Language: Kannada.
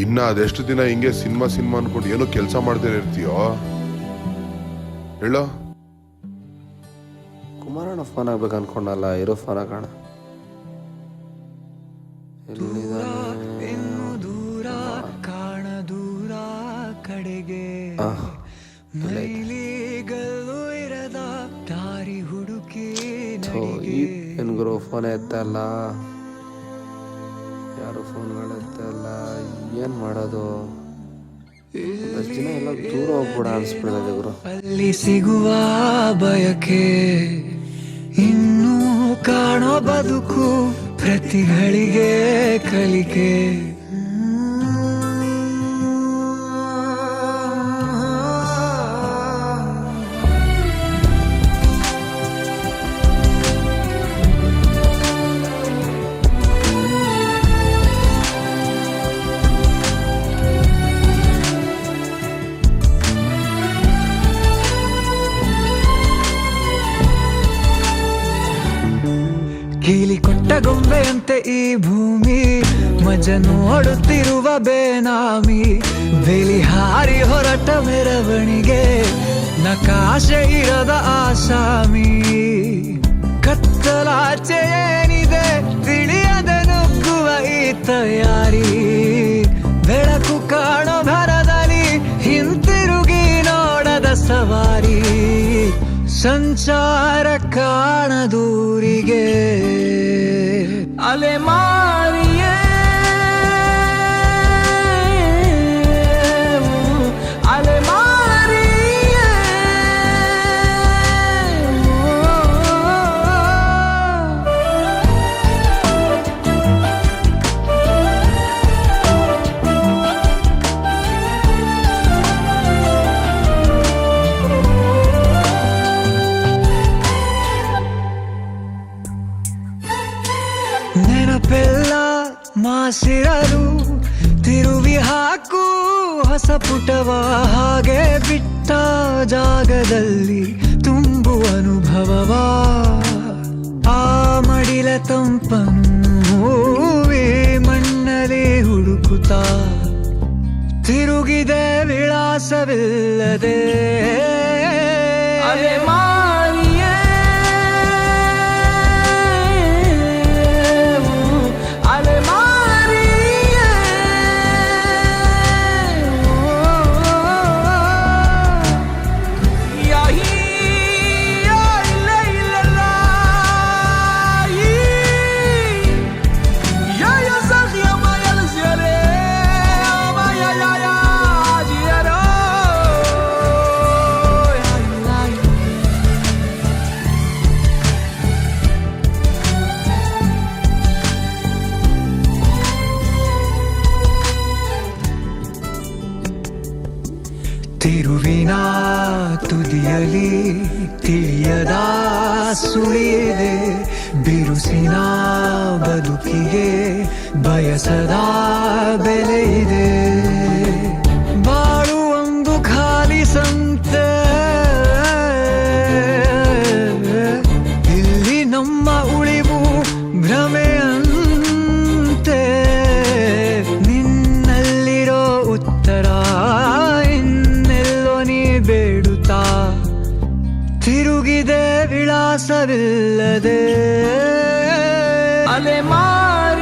ಇನ್ನ ಅದೆಷ್ಟು ದಿನ ಹಿಂಗೆ ಸಿನಿಮಾ ಅನ್ಕೊಂಡು ಏನೋ ಕೆಲಸ ಮಾಡ್ದೇ ಇರ್ತೀಯೋ ಹೇಳೋ. ಕುಮಾರಣ್ಣ ಫೋನ್ ಆಗ್ಬೇಕು ಅನ್ಕೊಂಡಲ್ಲ, ಇರೋ ಫೋನ್ ಕಾಣ. ಏನ್ಗುರು ಫೋನ್ ಎತ್ತಲ್ಲ, ಯಾರು ಫೋನ್ಗಳು ಎತ್ತಲ್ಲ, ಏನ್ ಮಾಡೋದು? ದಿನ ಎಲ್ಲ ದೂರ ಹೋಗ್ಬಿಡ ಅನ್ಸ್ಬಿಡ್ತದೆ ಗುರು. ಅಲ್ಲಿ ಸಿಗುವ ಬಯಕೆ ಇನ್ನೂ ಕಾಣೋ ಬದುಕು, ಪ್ರತಿಗಳಿಗೆ ಕಲಿಕೆ. ಕೀಲಿ ಕೊಟ್ಟ ಗೊಂಬೆಯಂತೆ ಈ ಭೂಮಿ, ಮಜ ನೋಡುತ್ತಿರುವ ಬೇನಾಮಿ. ಬೇಲಿ ಹಾರಿ ಹೊರಟ ಮೆರವಣಿಗೆ, ನಕಾಶೆ ಇರದ ಆಸಾಮಿ. ಕತ್ತಲಾಚೆ ಏನಿದೆ ತಿಳಿಯದೆ ನುಗ್ಗುವ ಈ ತಯಾರಿ. ಬೆಳಕು ಕಾಣೋ ಭರದಲ್ಲಿ ಹಿಂತಿರುಗಿ ನೋಡದ ಸವಾರಿ. ಸಂಚಾರ ಕಾಣದೂರಿಗೆ ಅಲೆಮಾರಿಯೇ, ಅಲೆಮಾರಿಯೇ. ನೆನಪೆಲ್ಲ ಮಾಸಿರಲು ತಿರುವಿ ಹಾಕು ಹೊಸ ಪುಟವ. ಹಾಗೆ ಬಿಟ್ಟ ಜಾಗದಲ್ಲಿ ತುಂಬು ಅನುಭವವ. ಆ ಮಡಿಲ ತಂಪನ್ನು ಮಣ್ಣಲ್ಲಿ ಹುಡುಕುತ್ತಾ ತಿರುಗಿದೆ ವಿಳಾಸವಿಲ್ಲದೆ. ತಿರುವಿನ ತುದಿಯಲಿ ತಿಳಿಯದ ಸುಳಿಯಿದೆ. ಬಿರುಸಿನ ಬದುಕಿಗೆ ಬಯಸದ ಬೆಲೆ ಇದೆ. ಬಾಳು ಒಂದು ಖಾಲಿ ಸಂತೆ, ಇಲ್ಲಿ ನಮ್ಮ ಉಳಿವು ಭ್ರಮೆಯಂತೆ. ನಿನ್ನಲ್ಲಿರೋ ಉತ್ತರ ಬೇಡುತ್ತಾ ತಿರುಗಿದೆ ವಿಳಾಸವಿಲ್ಲದೆ. ಅಲೆಮಾರಿ